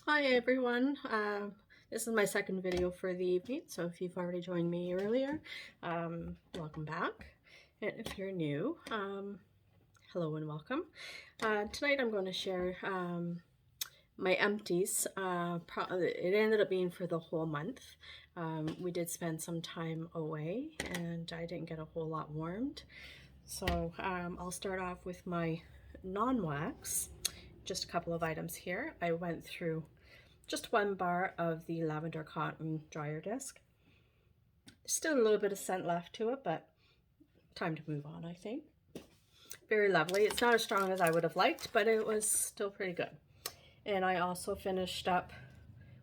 Hi everyone. This is my second video for the evening, so if you've already joined me earlier, welcome back. And if you're new, hello and welcome. Tonight I'm going to share my empties. It ended up being for the whole month. We did spend some time away and I didn't get a whole lot warmed. So I'll start off with my non-wax. Just a couple of items here. I went through just 1 bar of the lavender cotton dryer disc. Still a little bit of scent left to it, but time to move on, I think. Very lovely. It's not as strong as I would have liked, but it was still pretty good. And I also finished up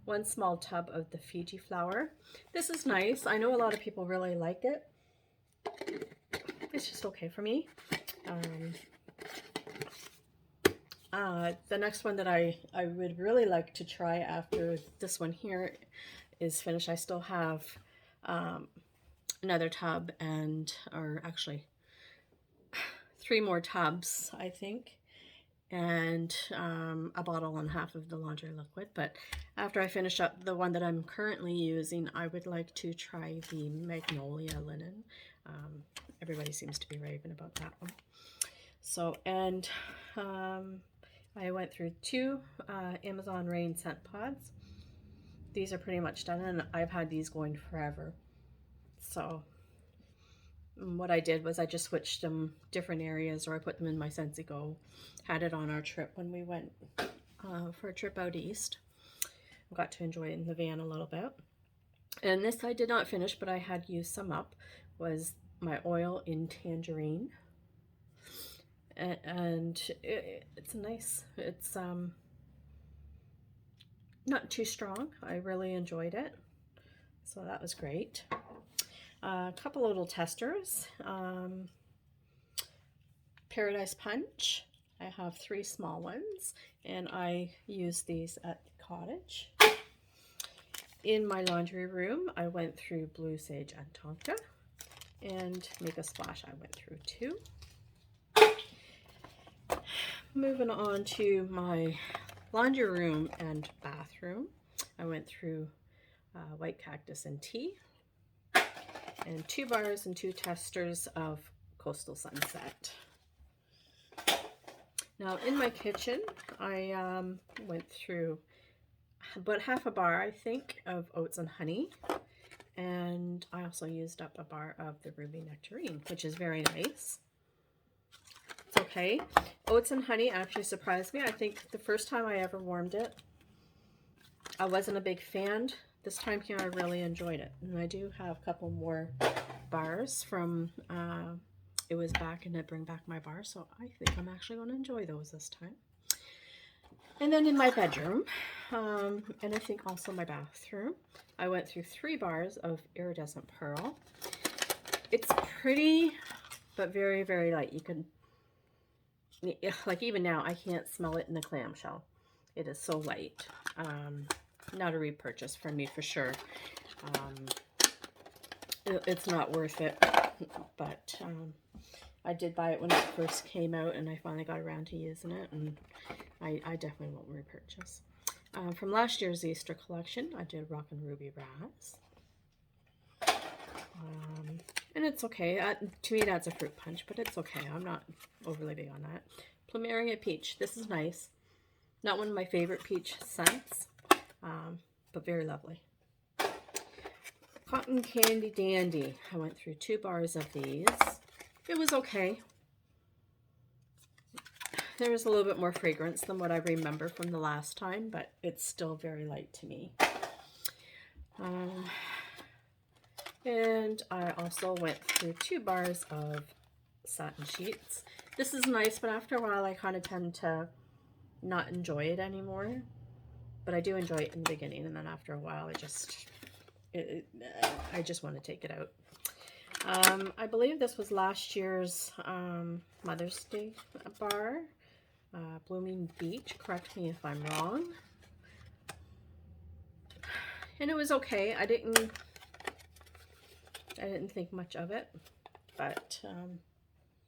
1 small tub of the Fiji flower. This is nice. I know a lot of people really like it. It's just okay for me. The next one that I would really like to try after this one here is finished. I still have another tub or actually 3 more tubs, I think, and a bottle and half of the laundry liquid. But after I finish up the one that I'm currently using, I would like to try the Magnolia linen. Everybody seems to be raving about that one. So, and I went through 2 Amazon Rain scent pods. These are pretty much done, and I've had these going forever. So what I did was I just switched them different areas, or I put them in my Scentsy Go. Had it on our trip when we went for a trip out east. I got to enjoy it in the van a little bit. And this I did not finish, but I had used some up, was my oil in tangerine. And it's nice. It's not too strong. I really enjoyed it, so that was great. A couple little testers. Paradise Punch. I have 3 small ones, and I use these at the cottage. In my laundry room, I went through Blue Sage and Tonka, and Make a Splash I went through 2. Moving on to my laundry room and bathroom, I went through White Cactus and Tea, and 2 bars and 2 testers of Coastal Sunset. Now in my kitchen, I went through about half a bar, I think, of Oats and Honey, and I also used up a bar of the Ruby Nectarine, which is very nice. It's okay. Oats and Honey actually surprised me. I think the first time I ever warmed it, I wasn't a big fan. This time here, I really enjoyed it. And I do have a couple more bars from It Was Back and I Bring Back My Bar, so I think I'm actually going to enjoy those this time. And then in my bedroom, and I think also my bathroom, I went through 3 bars of Iridescent Pearl. It's pretty, but very, very light. You can, like even now, I can't smell it in the clamshell. It is so light. Not a repurchase for me for sure. It's not worth it, but I did buy it when it first came out, and I finally got around to using it, and I definitely won't repurchase. From last year's Easter collection, I did Rock and Ruby Raz. And it's okay. To me, that's a fruit punch, but it's okay. I'm not overly big on that. Plumeria Peach. This is nice. Not one of my favorite peach scents, but very lovely. Cotton Candy Dandy. I went through 2 bars of these. It was okay. There was a little bit more fragrance than what I remember from the last time, but it's still very light to me. And I also went through 2 bars of satin sheets. This is nice, but after a while I kind of tend to not enjoy it anymore. But I do enjoy it in the beginning, and then after a while I just want to take it out. I believe this was last year's Mother's Day bar. Blooming Beach, correct me if I'm wrong. And it was okay. I didn't think much of it, but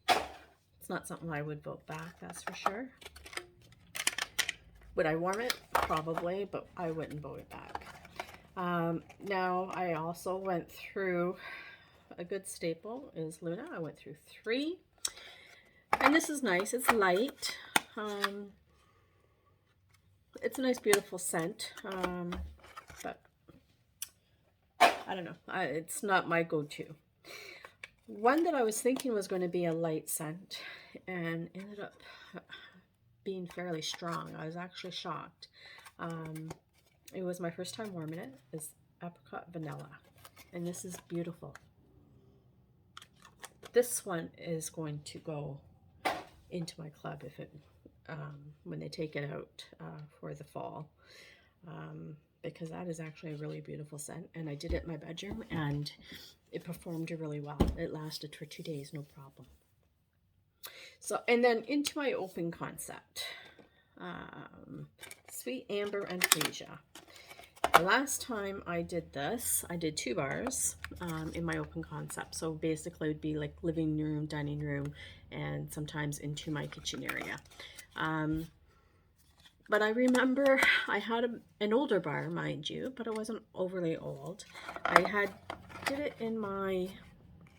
it's not something I would vote back, that's for sure. Would I warm it? Probably, but I wouldn't blow it back. Now I also went through a good staple is Luna. I went through 3, and this is nice. It's light. It's a nice, beautiful scent, but I don't know. It's not my go-to. One that I was thinking was going to be a light scent and ended up being fairly strong. I was actually shocked. It was my first time warming it. It's apricot vanilla, and this is beautiful. This one is going to go into my club if it when they take it out for the fall, because that is actually a really beautiful scent, and I did it in my bedroom and it performed really well. It lasted for 2 days, no problem. So, and then into my open concept, Sweet Amber and Freesia. The last time I did this, I did 2 bars in my open concept. So basically it would be like living room, dining room, and sometimes into my kitchen area. But I remember I had an older bar, mind you, but it wasn't overly old. I did it in my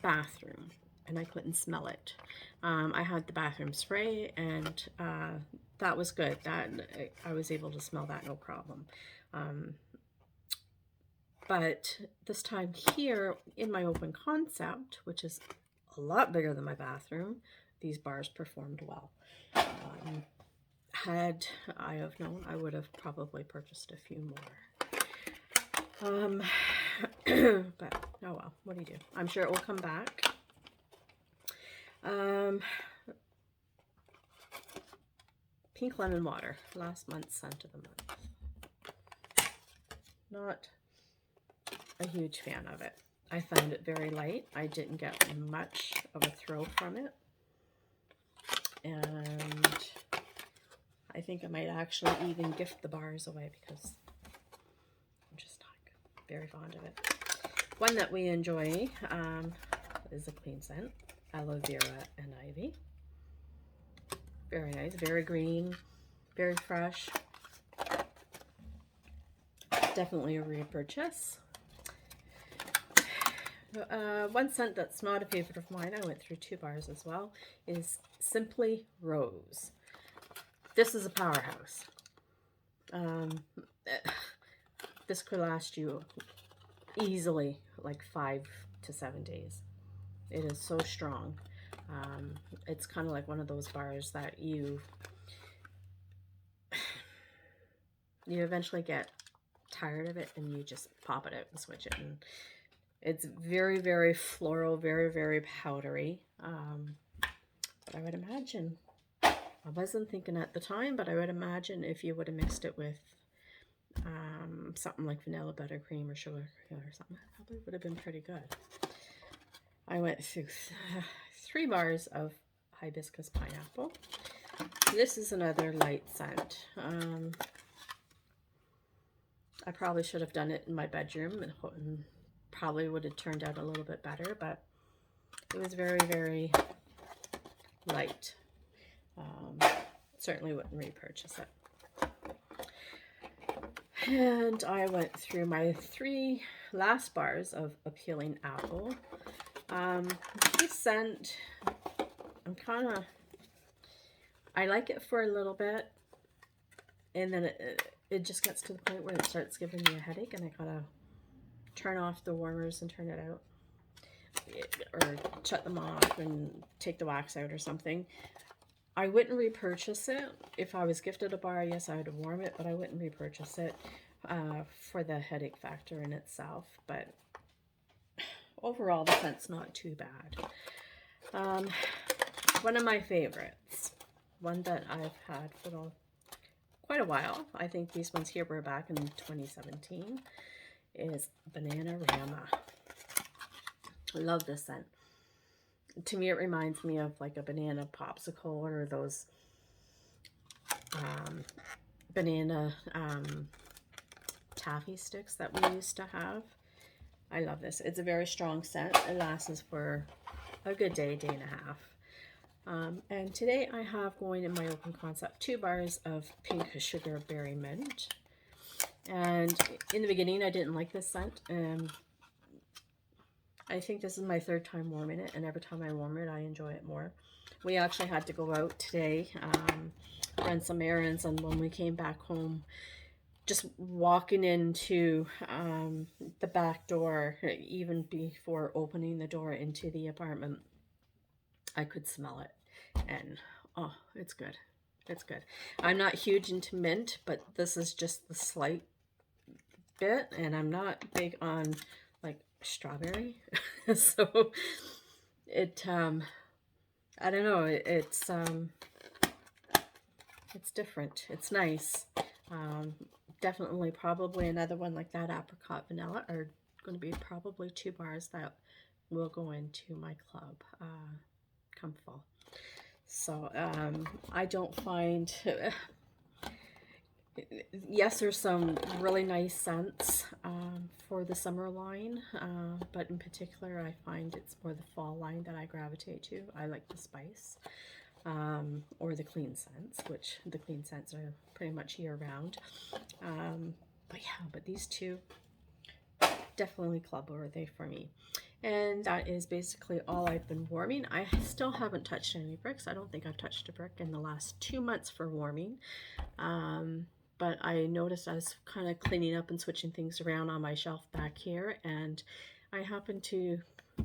bathroom and I couldn't smell it. I had the bathroom spray, and that was good. That I was able to smell that no problem. But this time here in my open concept, which is a lot bigger than my bathroom, these bars performed well. Had I have known, I would have probably purchased a few more. But oh well, what do you do? I'm sure it will come back. Pink Lemon Water, last month's scent of the month. Not a huge fan of it. I found it very light. I didn't get much of a throw from it. And I think I might actually even gift the bars away because I'm just not very fond of it. One that we enjoy is a clean scent, aloe vera and ivy. Very nice, very green, very fresh. Definitely a repurchase. One scent that's not a favorite of mine, I went through 2 bars as well, is Simply Rose. This is a powerhouse. This could last you easily like 5 to 7 days. It is so strong. It's kind of like one of those bars that you eventually get tired of it and you just pop it out and switch it. And it's very, very floral, very, very powdery. But I would imagine, I wasn't thinking at the time, but I would imagine if you would have mixed it with something like vanilla buttercream or sugar or something, it probably would have been pretty good. I went through 3 bars of hibiscus pineapple. This is another light scent. I probably should have done it in my bedroom and probably would have turned out a little bit better, but it was very, very light. Certainly wouldn't repurchase it. And I went through my 3 last bars of Appealing Apple. This scent, I like it for a little bit, and then it just gets to the point where it starts giving me a headache, and I gotta turn off the warmers and turn it out, or shut them off and take the wax out or something. I wouldn't repurchase it. If I was gifted a bar, yes, I would warm it, but I wouldn't repurchase it for the headache factor in itself. But overall, the scent's not too bad. One of my favorites, one that I've had for quite a while, I think these ones here were back in 2017, is Bananarama. I love this scent. To me, it reminds me of like a banana popsicle or those banana taffy sticks that we used to have. I love this. It's a very strong scent. It lasts for a good day, day and a half. And today I have going in my open concept 2 bars of pink sugar berry mint. And in the beginning I didn't like this scent. I think this is my 3rd time warming it, and every time I warm it I enjoy it more. We actually had to go out today, run some errands, and when we came back home, just walking into the back door, even before opening the door into the apartment, I could smell it, and oh, it's good. It's good. I'm not huge into mint, but this is just the slight bit, and I'm not big on like strawberry. So it I don't know, it's different. It's nice. Definitely probably another one like that, apricot vanilla, are going to be probably 2 bars that will go into my club come fall. So I don't find yes, there's some really nice scents for the summer line, but in particular I find it's more the fall line that I gravitate to. I like the spice, or the clean scents, which the clean scents are pretty much year round. But yeah, but these two, definitely club worthy for me. And that is basically all I've been warming. I still haven't touched any bricks. I don't think I've touched a brick in the last 2 months for warming. But I noticed I was kind of cleaning up and switching things around on my shelf back here, and I happened to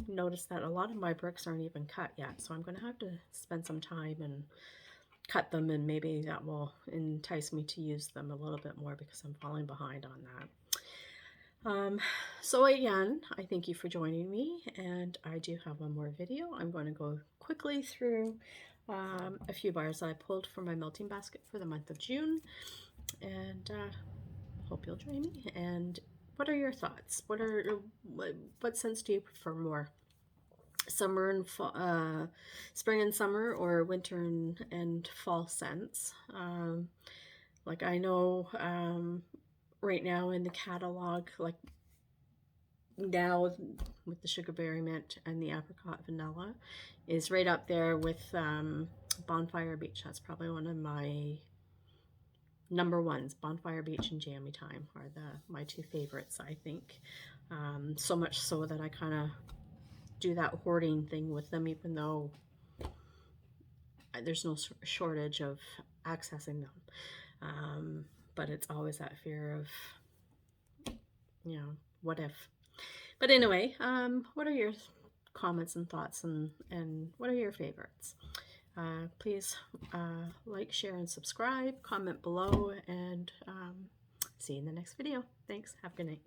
notice that a lot of my bricks aren't even cut yet. So I'm going to have to spend some time and cut them, and maybe that will entice me to use them a little bit more because I'm falling behind on that. So again, I thank you for joining me, and I do have one more video. I'm going to go quickly through a few bars that I pulled from my melting basket for the month of June, and hope you'll join me. And what are your thoughts? What scents do you prefer more? Summer and fall, spring and summer, or winter and fall scents? Like I know right now in the catalog, like now with the sugarberry mint and the apricot vanilla, is right up there with Bonfire Beach. That's probably one of my number ones. Bonfire Beach and Jammy Time are my 2 favorites, I think. So much so that I kind of do that hoarding thing with them, even though there's no shortage of accessing them. But it's always that fear of, what if. But anyway, what are your comments and thoughts, and what are your favorites? Please like, share, and subscribe, comment below, and see you in the next video. Thanks. Have a good night.